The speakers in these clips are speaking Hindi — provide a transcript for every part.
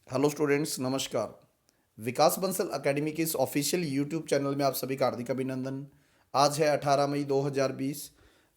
हेलो स्टूडेंट्स, नमस्कार। विकास बंसल एकेडमी के इस ऑफिशियल यूट्यूब चैनल में आप सभी का हार्दिक अभिनंदन। आज है 18 मई 2020।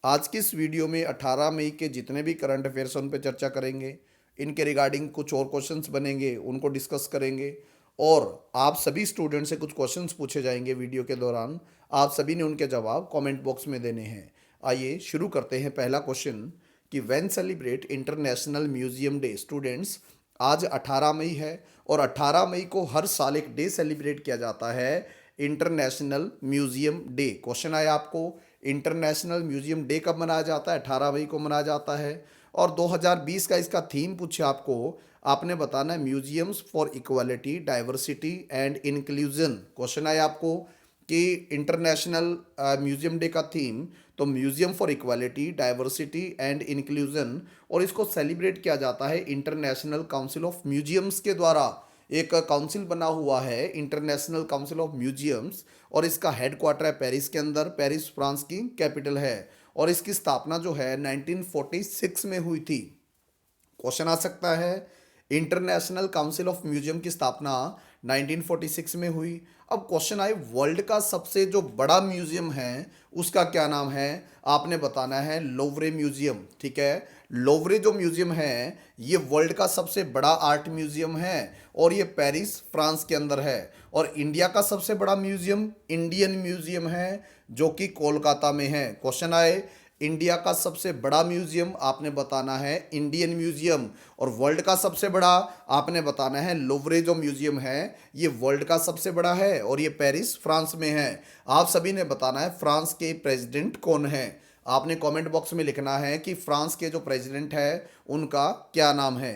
आज की इस वीडियो में 18 मई के जितने भी करंट अफेयर्स हैं उन पर चर्चा करेंगे। इनके रिगार्डिंग कुछ और क्वेश्चंस बनेंगे, उनको डिस्कस करेंगे। और आप सभी स्टूडेंट से कुछ क्वेश्चंस पूछे जाएंगे वीडियो के दौरान। आप सभी ने उनके जवाब कमेंट बॉक्स में देने हैं। आइए शुरू करते हैं। पहला क्वेश्चन कि when celebrate international museum day. Students, आज 18 मई है और 18 मई को हर साल एक डे सेलिब्रेट किया जाता है, इंटरनेशनल म्यूजियम डे। क्वेश्चन आया आपको, इंटरनेशनल म्यूजियम डे कब मनाया जाता है? 18 मई को मनाया जाता है। और 2020 का इसका थीम पूछे आपको, आपने बताना है museums for equality, diversity and inclusion. Question आया आपको कि इंटरनेशनल म्यूजियम डे का थीम तो museum for equality, diversity and inclusion, और इसको सेलिब्रेट किया जाता है इंटरनेशनल काउंसिल ऑफ म्यूजियम्स के द्वारा। एक काउंसिल बना हुआ है इंटरनेशनल काउंसिल ऑफ म्यूजियम्स, और इसका हेडक्वार्टर है पेरिस के अंदर। पेरिस फ्रांस की कैपिटल है और इसकी स्थापना जो है 1946 में हुई थी। क्वेश्चन आ सकता है, इंटरनेशनल काउंसिल ऑफ म्यूजियम की स्थापना 1946 में हुई। अब क्वेश्चन आए, वर्ल्ड का सबसे जो बड़ा म्यूजियम है उसका क्या नाम है? आपने बताना है लोवरे म्यूजियम। ठीक है, लोवरे जो म्यूजियम है ये वर्ल्ड का सबसे बड़ा आर्ट म्यूजियम है और ये पेरिस फ्रांस के अंदर है। और इंडिया का सबसे बड़ा म्यूजियम इंडियन म्यूजियम है जो कि कोलकाता में है। क्वेश्चन आए, इंडिया का सबसे बड़ा म्यूजियम आपने बताना है इंडियन म्यूजियम, और वर्ल्ड का सबसे बड़ा आपने बताना है लोवरे जो म्यूजियम है ये वर्ल्ड का सबसे बड़ा है और ये पेरिस फ्रांस में है। आप सभी ने बताना है फ्रांस के प्रेसिडेंट कौन है। आपने कमेंट बॉक्स में लिखना है कि फ्रांस के जो प्रेसिडेंट है उनका क्या नाम है।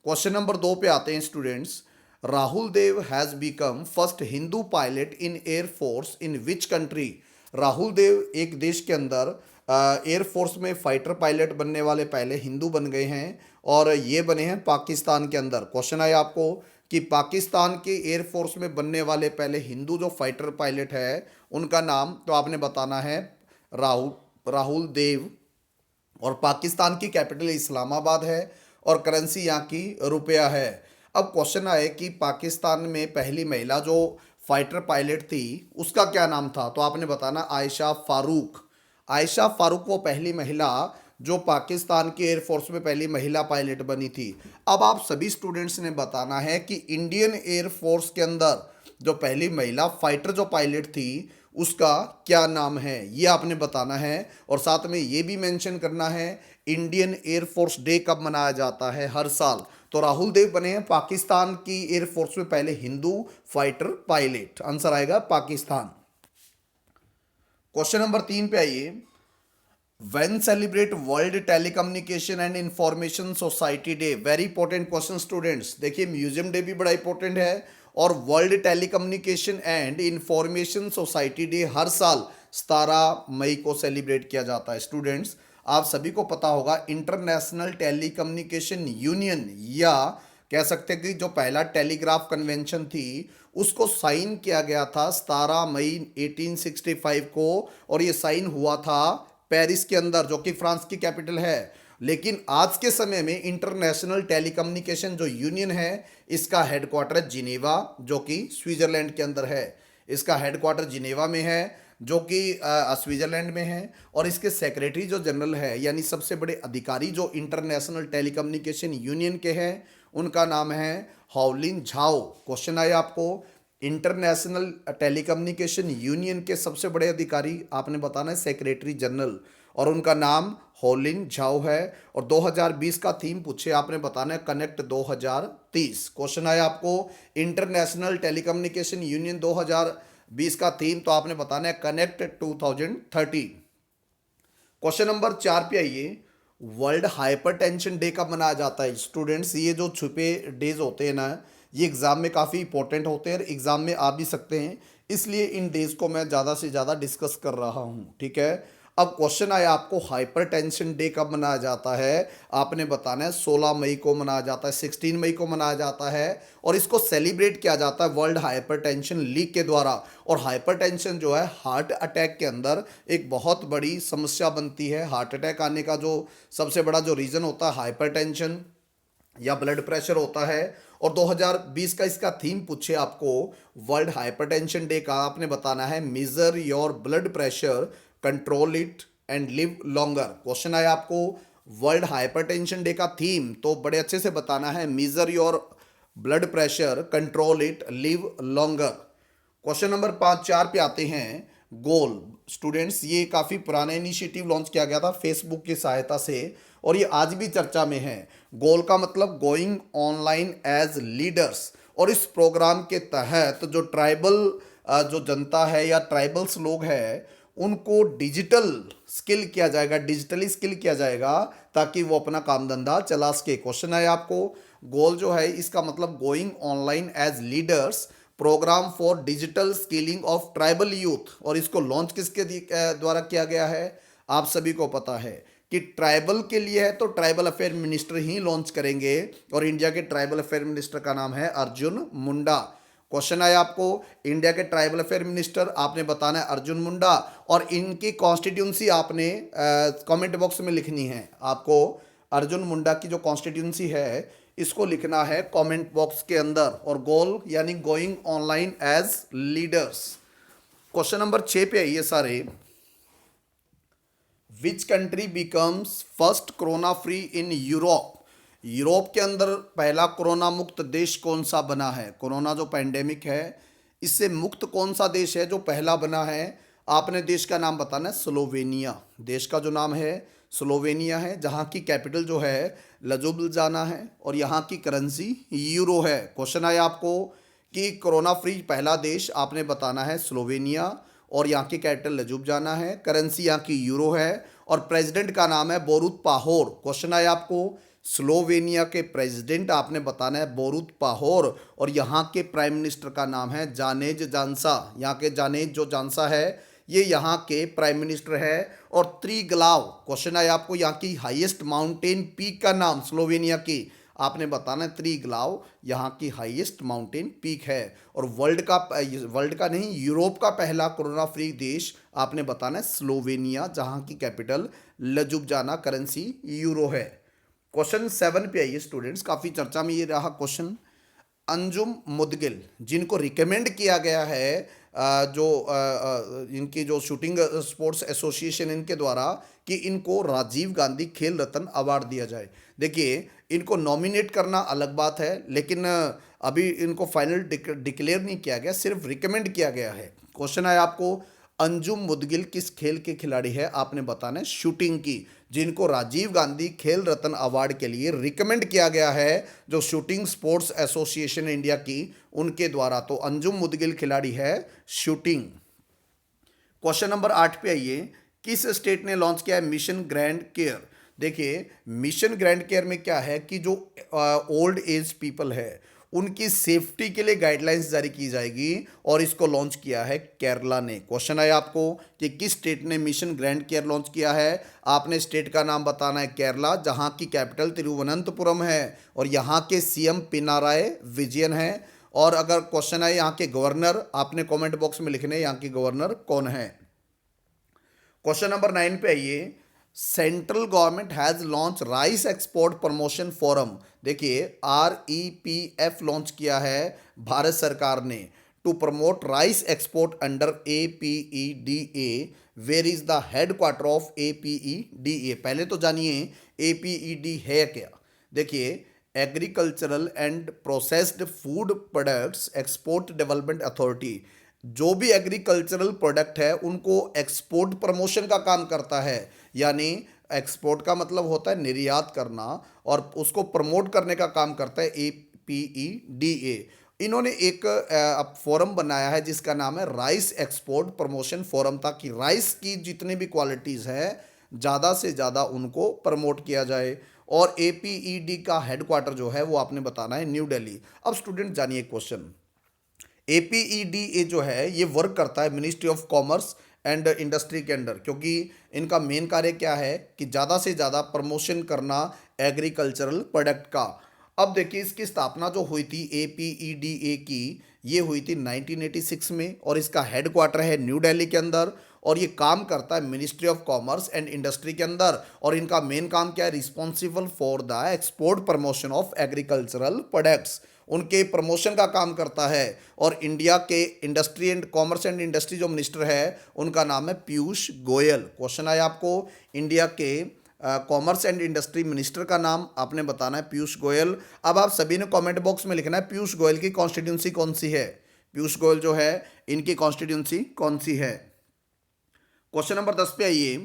क्वेश्चन नंबर 2 पे आते हैं students. Rahul Dev has become first Hindu pilot in air force in which country. Rahul Dev एक देश के अंदर एयरफोर्स में फाइटर पायलट बनने वाले पहले हिंदू बन गए हैं और ये बने हैं पाकिस्तान के अंदर। क्वेश्चन आया आपको कि पाकिस्तान के एयरफोर्स में बनने वाले पहले हिंदू जो फाइटर पायलट है उनका नाम तो आपने बताना है राहुल राहुल देव। और पाकिस्तान की कैपिटल इस्लामाबाद है और करेंसी यहाँ की रुपया है। अब क्वेश्चन आए कि पाकिस्तान में पहली महिला जो फाइटर पायलट थी उसका क्या नाम था? तो आपने बताना आयशा फारूक। आयशा फारूक वो पहली महिला जो पाकिस्तान के एयरफोर्स में पहली महिला पायलट बनी थी। अब आप सभी स्टूडेंट्स ने बताना है कि इंडियन एयरफोर्स के अंदर जो पहली महिला फाइटर जो पायलट थी उसका क्या नाम है, ये आपने बताना है। और साथ में ये भी मेंशन करना है इंडियन एयरफोर्स डे कब मनाया जाता है हर साल। तो राहुल देव बने हैं पाकिस्तान की एयरफोर्स में पहले हिंदू फाइटर पायलट। आंसर आएगा पाकिस्तान। क्वेश्चन नंबर 3 पे आइए। When celebrate World Telecommunication and Information Society Day. Very important question students. देखिए म्यूजियम डे भी बड़ा इंपॉर्टेंट है और World Telecommunication and Information Society Day हर साल 17 मई को सेलिब्रेट किया जाता है। स्टूडेंट्स, आप सभी को पता होगा इंटरनेशनल टेलीकम्युनिकेशन यूनियन, या कह सकते हैं कि जो पहला टेलीग्राफ कन्वेंशन थी उसको साइन किया गया था 17 मई 1865 को, और ये साइन हुआ था पेरिस के अंदर जो कि फ्रांस की कैपिटल है। लेकिन आज के समय में इंटरनेशनल टेलीकम्युनिकेशन जो यूनियन है इसका हेडक्वार्टर जिनेवा जो कि स्विट्जरलैंड के अंदर है। इसका हेडक्वार्टर जिनेवा में है जो कि स्विट्जरलैंड में है। और इसके सेक्रेटरी जो जनरल है यानी सबसे बड़े अधिकारी जो इंटरनेशनल टेलीकम्युनिकेशन यूनियन के हैं उनका नाम है हाओलिन झाओ। क्वेश्चन आया आपको, इंटरनेशनल टेलीकम्युनिकेशन यूनियन के सबसे बड़े अधिकारी आपने बताना है सेक्रेटरी जनरल, और उनका नाम होलिन झाओ है। और 2020 का थीम पूछे आपने बताना है कनेक्ट 2030। क्वेश्चन आया आपको इंटरनेशनल टेलीकम्युनिकेशन यूनियन 2020 का थीम तो आपने बताना है कनेक्ट 2030। क्वेश्चन नंबर 4 पे आइए। वर्ल्ड हाइपरटेंशन डे कब मनाया जाता है? स्टूडेंट्स, ये जो छुपे डेज होते हैं ना ये एग्ज़ाम में काफ़ी इंपॉर्टेंट होते हैं और एग्ज़ाम में आ भी सकते हैं, इसलिए इन डेज़ को मैं ज़्यादा से ज़्यादा डिस्कस कर रहा हूँ। ठीक है, अब क्वेश्चन आया आपको हाइपरटेंशन डे कब मनाया जाता है? आपने बताना है 16 मई को मनाया जाता है, 16 मई को मनाया जाता है, और इसको सेलिब्रेट किया जाता है वर्ल्ड हाइपरटेंशन लीग के द्वारा। और हाइपरटेंशन जो है हार्ट अटैक के अंदर एक बहुत बड़ी समस्या बनती है। हार्ट अटैक आने का जो सबसे बड़ा जो रीज़न होता है हाइपरटेंशन, या ब्लड प्रेशर होता है। और 2020 का इसका थीम पूछे आपको वर्ल्ड हाइपरटेंशन डे का, आपने बताना है major your blood pressure, control it and live longer. Question आया आपको वर्ल्ड हाइपरटेंशन डे का थीम, तो बड़े अच्छे से बताना है major your blood pressure, control it, live longer. Question number 4 पे आते हैं। गोल स्टूडेंट्स, ये काफ़ी पुराना इनिशिएटिव लॉन्च किया गया था फेसबुक की सहायता से और ये आज भी चर्चा में है। गोल का मतलब गोइंग ऑनलाइन एज लीडर्स। और इस प्रोग्राम के तहत जो ट्राइबल जो जनता है या ट्राइबल्स लोग हैं उनको डिजिटल स्किल किया जाएगा, डिजिटली स्किल किया जाएगा ताकि वो अपना काम धंधा चला सके। क्वेश्चन है आपको गोल जो है इसका मतलब going online as leaders, program for digital skilling of tribal youth. और इसको लॉन्च किसके द्वारा किया गया है, आप सभी को पता है कि ट्राइबल के लिए है तो ट्राइबल अफेयर मिनिस्टर ही लॉन्च करेंगे और इंडिया के ट्राइबल अफेयर मिनिस्टर का नाम है अर्जुन मुंडा। क्वेश्चन आया आपको इंडिया के ट्राइबल अफेयर मिनिस्टर, आपने बताना है अर्जुन मुंडा और इनकी कॉन्स्टिट्यूंसी आपने कमेंट बॉक्स में लिखनी है। आपको अर्जुन मुंडा की जो कॉन्स्टिट्यूंसी है इसको लिखना है कमेंट बॉक्स के अंदर। और गोल यानी going online as leaders. Question number 6 पे आइए सारे। Which country becomes first corona free in Europe. Europe के अंदर पहला कोरोना मुक्त देश कौन सा बना है। कोरोना जो पैंडेमिक है इससे मुक्त कौन सा देश है जो पहला बना है, आपने देश का नाम बताना है स्लोवेनिया। देश का जो नाम है स्लोवेनिया है, जहाँ की कैपिटल जो है लजुब्लजाना है और यहाँ की करेंसी यूरो है। क्वेश्चन आया आपको कि कोरोना फ्री पहला देश, आपने बताना है स्लोवेनिया और यहाँ की कैपिटल लजुब्जाना है, करेंसी यहाँ की यूरो है और प्रेसिडेंट का नाम है बोरुत पाहोर। क्वेश्चन आया आपको स्लोवेनिया के प्रेसिडेंट, आपने बताना है बोरुत पाहोर और यहाँ के प्राइम मिनिस्टर का नाम है जानेज जानसा। यहाँ के जानेज जो जानसा है ये यहाँ के प्राइम मिनिस्टर है। और त्रिग्लाव, क्वेश्चन है आपको यहाँ की हाईएस्ट माउंटेन पीक का नाम स्लोवेनिया की, आपने बताना है त्रिग्लाव यहाँ की हाईएस्ट माउंटेन पीक है। और वर्ल्ड का नहीं यूरोप का पहला कोरोना फ्री देश आपने बताना है स्लोवेनिया, जहाँ की कैपिटल लजुब्जाना, करेंसी यूरो है। क्वेश्चन 7 पे आइए स्टूडेंट्स, काफ़ी चर्चा में ये रहा क्वेश्चन। अंजुम मुदगिल जिनको रिकमेंड किया गया है इनकी जो शूटिंग स्पोर्ट्स एसोसिएशन इनके द्वारा कि इनको राजीव गांधी खेल रत्न अवार्ड दिया जाए। देखिए इनको नॉमिनेट करना अलग बात है लेकिन अभी इनको फाइनल डिक्लेयर नहीं किया गया, सिर्फ रिकमेंड किया गया है। क्वेश्चन है आपको अंजुम मुदगिल किस खेल के खिलाड़ी है, आपने बताना है शूटिंग की, जिनको राजीव गांधी खेल रत्न अवार्ड के लिए रिकमेंड किया गया है जो शूटिंग स्पोर्ट्स एसोसिएशन इंडिया की उनके द्वारा। तो अंजुम मुदगिल खिलाड़ी है शूटिंग। क्वेश्चन नंबर 8 पे आइए। किस स्टेट ने लॉन्च किया है मिशन ग्रैंड केयर। देखिए मिशन ग्रैंड केयर में क्या है कि जो ओल्ड एज पीपल है उनकी सेफ्टी के लिए गाइडलाइंस जारी की जाएगी और इसको लॉन्च किया है केरला ने। क्वेश्चन है आपको कि किस स्टेट ने मिशन ग्रैंड केयर लॉन्च किया है, आपने स्टेट का नाम बताना है केरला, जहां की कैपिटल तिरुवनंतपुरम है और यहां के सीएम पिनाराय विजयन है। और अगर क्वेश्चन है यहाँ के गवर्नर, आपने कमेंट बॉक्स में लिखने यहाँ के गवर्नर कौन है। क्वेश्चन नंबर 9 पे आइए। Central government has launch rice export promotion forum. देखिए REPF लॉन्च किया है भारत सरकार ने to promote rice export under APEDA। Where is the headquarter of APEDA, पहले तो जानिए APED है क्या। देखिए agricultural and processed food products export development authority, जो भी एग्रीकल्चरल प्रोडक्ट है उनको एक्सपोर्ट प्रमोशन का काम करता है। यानी एक्सपोर्ट का मतलब होता है निर्यात करना और उसको प्रमोट करने का काम करता है APEDA। इन्होंने एक फोरम बनाया है जिसका नाम है राइस एक्सपोर्ट प्रमोशन फोरम, ताकि राइस की जितनी भी क्वालिटीज़ है ज़्यादा से ज़्यादा उनको प्रमोट किया जाए। और APED का हेडक्वार्टर जो है वो आपने बताना है न्यू दिल्ली। अब स्टूडेंट जानिए क्वेश्चन, APEDA जो है ये वर्क करता है Ministry of commerce and industry के अंडर, क्योंकि इनका मेन कार्य क्या है कि ज़्यादा से ज़्यादा प्रमोशन करना एग्रीकल्चरल प्रोडक्ट का। अब देखिए इसकी स्थापना जो हुई थी APEDA की, ये हुई थी 1986 में और इसका हेडक्वार्टर है न्यू दिल्ली के अंदर। और ये काम करता है Ministry of commerce and industry के अंदर। और इनका मेन काम क्या है, responsible for the export promotion of agricultural products, उनके प्रमोशन का काम करता है। और इंडिया के industry and commerce and industry जो मिनिस्टर है उनका नाम है पीयूष गोयल। क्वेश्चन आया आपको, इंडिया के कॉमर्स एंड इंडस्ट्री मिनिस्टर का नाम आपने बताना है पीयूष गोयल। अब आप सभी ने कमेंट बॉक्स में लिखना है पीयूष गोयल की कॉन्स्टिट्यूंसी कौन सी है, पीयूष गोयल जो है इनकी कॉन्स्टिट्यूंसी कौन सी है। क्वेश्चन नंबर 10 पे आइए,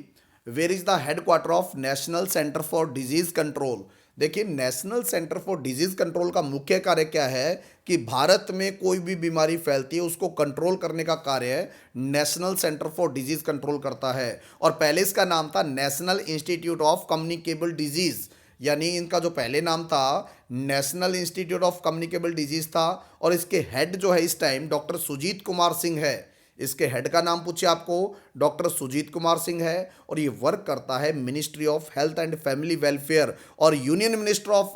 where is the headquarter of National Centre for Disease Control. देखिए National Centre for Disease Control का मुख्य कार्य क्या है कि भारत में कोई भी बीमारी फैलती है उसको कंट्रोल करने का कार्य national Centre for Disease control करता है। और पहले इसका नाम था national institute of communicable disease, यानी इनका जो पहले नाम था national institute of communicable disease था। और इसके हेड जो है इस टाइम डॉक्टर सुजीत कुमार सिंह है। इसके हेड का नाम पूछे आपको, डॉक्टर सुजीत कुमार सिंह है। और ये वर्क करता है Ministry of Health and Family Welfare. और Union Minister of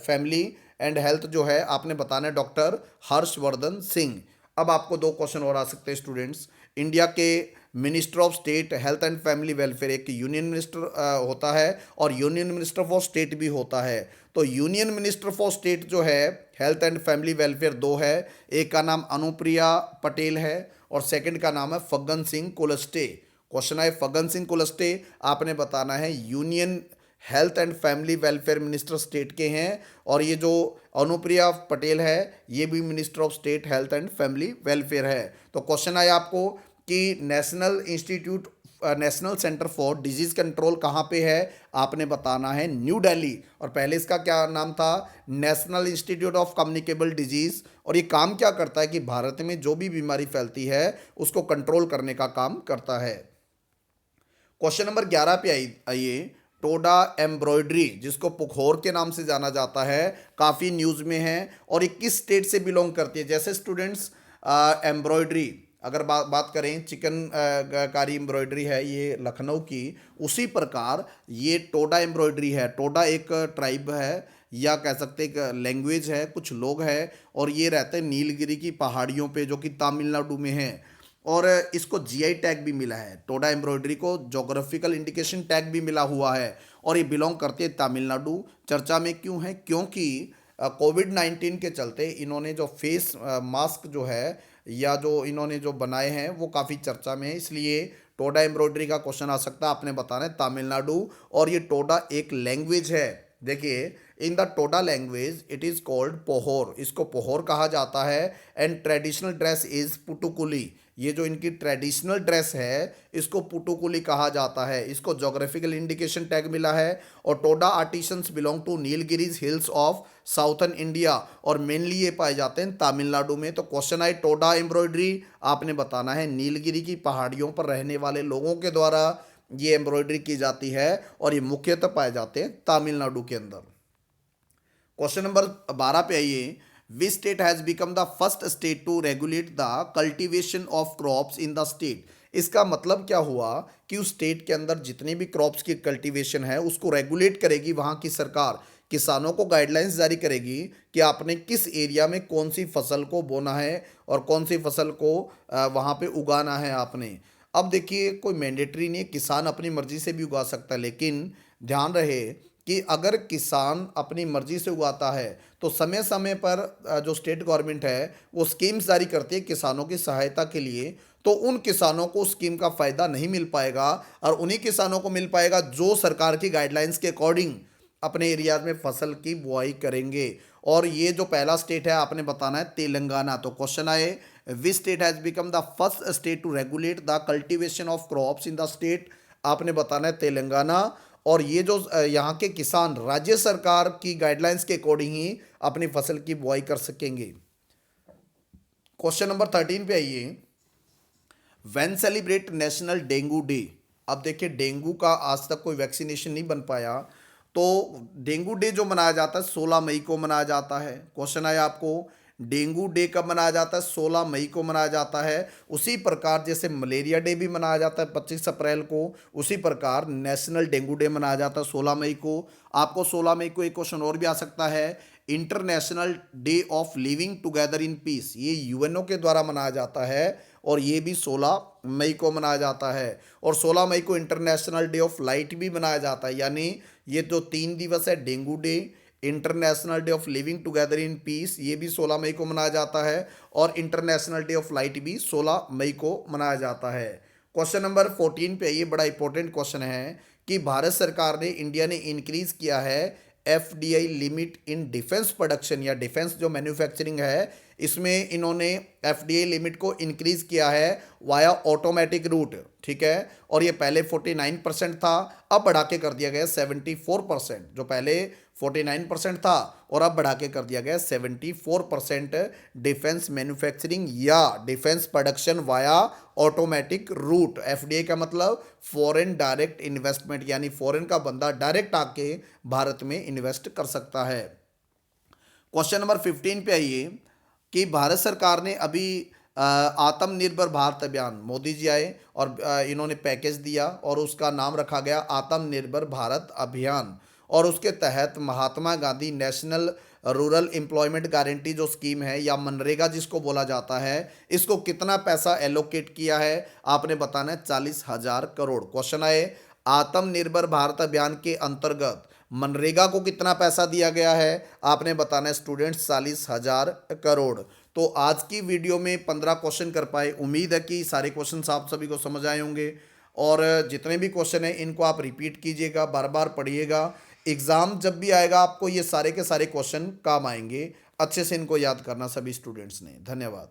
Family and Health जो है आपने बताना है डॉक्टर हर्षवर्धन सिंह। अब आपको दो क्वेश्चन और आ सकते हैं स्टूडेंट्स। इंडिया के minister of state health and Family welfare एक यूनियन मिनिस्टर होता है और यूनियन मिनिस्टर फॉर स्टेट भी होता है। तो यूनियन मिनिस्टर फॉर स्टेट जो है हेल्थ एंड फैमिली वेलफेयर दो है, एक का नाम अनुप्रिया पटेल है और सेकंड का नाम है फग्गन सिंह कुलस्ते। क्वेश्चन है फग्गन सिंह कुलस्ते आपने बताना है union health and Family welfare minister state के हैं। और ये जो अनुप्रिया पटेल है ये भी minister of state health and Family welfare है। तो क्वेश्चन आया आपको कि national Centre for Disease control कहाँ पे है, आपने बताना है न्यू दिल्ली। और पहले इसका क्या नाम था, national institute of communicable disease. और ये काम क्या करता है कि भारत में जो भी बीमारी फैलती है उसको कंट्रोल करने का काम करता है। क्वेश्चन नंबर 11 पे आइए, टोडा एम्ब्रॉयडरी जिसको पुखोर के नाम से जाना जाता है काफ़ी न्यूज़ में है और ये किस स्टेट से बिलोंग करती है। जैसे स्टूडेंट्स एम्ब्रॉयडरी अगर बात करें चिकन कारी एम्ब्रॉयडरी है ये लखनऊ की, उसी प्रकार ये टोडा एम्ब्रॉयडरी है। टोडा एक ट्राइब है या कह सकते एक लैंग्वेज है, कुछ लोग हैं और ये रहते हैं नीलगिरी की पहाड़ियों पे जो कि तमिलनाडु में है। और इसको जीआई टैग भी मिला है, टोडा एम्ब्रॉयडरी को जोग्राफिकल इंडिकेशन टैग भी मिला हुआ है और ये बिलोंग करती है तमिलनाडु। चर्चा में क्यों है, क्योंकि कोविड-19 के चलते इन्होंने जो फेस मास्क जो है या जो इन्होंने जो बनाए हैं वो काफ़ी चर्चा में है, इसलिए टोडा एम्ब्रॉयडरी का क्वेश्चन आ सकता है। आपने बताना है तमिलनाडु। और ये टोडा एक लैंग्वेज है। देखिए in the Toda language it is called पोहोर, इसको पोहोर कहा जाता है। एंड ट्रेडिशनल ड्रेस इज़ पुटुकुली, ये जो इनकी ट्रेडिशनल ड्रेस है इसको पुटुकुली कहा जाता है। इसको जोग्राफिकल इंडिकेशन टैग मिला है। और Toda artisans belong to Nilgiris hills of southern India और मेनली ये पाए जाते हैं तमिलनाडु में। तो क्वेश्चन है टोडा एम्ब्रॉयडरी आपने बताना है नीलगिरी की पहाड़ियों पर रहने वाले लोगों के द्वारा ये एम्ब्रॉयडरी की जाती है और ये मुख्यतः पाए जाते हैं तमिलनाडु के अंदर। क्वेश्चन नंबर 12 पे आइए, which state has become the first state to regulate the cultivation of crops in the state. इसका मतलब क्या हुआ कि उस स्टेट के अंदर जितने भी क्रॉप्स की कल्टीवेशन है उसको रेगुलेट करेगी वहाँ की सरकार, किसानों को गाइडलाइंस जारी करेगी कि आपने किस एरिया में कौन सी फसल को बोना है और कौन सी फसल को वहाँ पे उगाना है आपने। अब देखिए कोई मैंडेटरी नहीं है, किसान अपनी मर्जी से भी उगा सकता है, लेकिन ध्यान रहे कि अगर किसान अपनी मर्जी से उगाता है तो समय समय पर जो स्टेट गवर्नमेंट है वो स्कीम्स जारी करती है किसानों की सहायता के लिए। तो उन किसानों को स्कीम का फ़ायदा नहीं मिल पाएगा और उन्हीं किसानों को मिल पाएगा जो सरकार की गाइडलाइंस के अकॉर्डिंग अपने एरिया में फसल की बुआई करेंगे। और ये जो पहला स्टेट है आपने बताना है तेलंगाना। तो क्वेश्चन आए, which state has become the first state to regulate the cultivation of crops in the state, आपने बताना है तेलंगाना। और ये जो यहाँ के किसान राज्य सरकार की गाइडलाइंस के अकॉर्डिंग ही अपनी फसल की बुआई कर सकेंगे। क्वेश्चन नंबर 13 पे आइए, when celebrate national dengue day. अब देखिए डेंगू का आज तक कोई वैक्सीनेशन नहीं बन पाया, तो डेंगू डे जो मनाया जाता है 16 मई को मनाया जाता है। क्वेश्चन आया आपको डेंगू डे कब मनाया जाता है, 16 मई को मनाया जाता है। उसी प्रकार जैसे मलेरिया डे भी मनाया जाता है 25 अप्रैल को, उसी प्रकार नेशनल डेंगू डे मनाया जाता है 16 मई को। आपको 16 मई को एक क्वेश्चन और भी आ सकता है, international day of living together in peace, ये यूएनओ के द्वारा मनाया जाता है और ये भी 16 मई को मनाया जाता है। और 16 मई को इंटरनेशनल डे ऑफ लाइट भी मनाया जाता है। यानी ये जो 3 दिवस है, dengue day, international day of living together in peace, ये भी 16 मई को मनाया जाता है। और इंटरनेशनल डे ऑफ लाइट भी 16 मई को मनाया जाता है। क्वेश्चन नंबर 14 पे, ये बड़ा इंपॉर्टेंट क्वेश्चन है कि भारत सरकार ने, इंडिया ने इंक्रीज किया है FDI limit in defence production, या डिफेंस जो मैन्युफैक्चरिंग है इसमें इन्होंने एफडीआई लिमिट को इंक्रीज किया है वाया ऑटोमेटिक रूट, ठीक है। और ये पहले 49% था, अब बढ़ा के कर दिया गया 74%। जो पहले 49% था और अब बढ़ा के कर दिया गया 74% डिफेंस मैन्युफैक्चरिंग या defence production via automatic route. FDI का मतलब फॉरेन डायरेक्ट इन्वेस्टमेंट, यानी फॉरेन का बंदा डायरेक्ट आके भारत में इन्वेस्ट कर सकता है। क्वेश्चन नंबर 15 पे आइए कि भारत सरकार ने अभी आत्मनिर्भर भारत अभियान, मोदी जी आए और इन्होंने पैकेज दिया और उसका नाम रखा गया आत्मनिर्भर भारत अभियान। और उसके तहत Mahatma Gandhi National Rural Employment Guarantee जो स्कीम है, या मनरेगा जिसको बोला जाता है, इसको कितना पैसा एलोकेट किया है आपने बताना है, 40,000 करोड़। क्वेश्चन आए आत्मनिर्भर भारत अभियान के अंतर्गत मनरेगा को कितना पैसा दिया गया है, आपने बताना है स्टूडेंट्स 40,000 करोड़। तो आज की वीडियो में 15 क्वेश्चन कर पाए। उम्मीद है कि सारे क्वेश्चन आप सभी को समझ आए होंगे। और जितने भी क्वेश्चन हैं इनको आप रिपीट कीजिएगा, बार बार पढ़िएगा। एग्ज़ाम जब भी आएगा आपको ये सारे के सारे क्वेश्चन काम आएंगे। अच्छे से इनको याद करना सभी स्टूडेंट्स ने। धन्यवाद।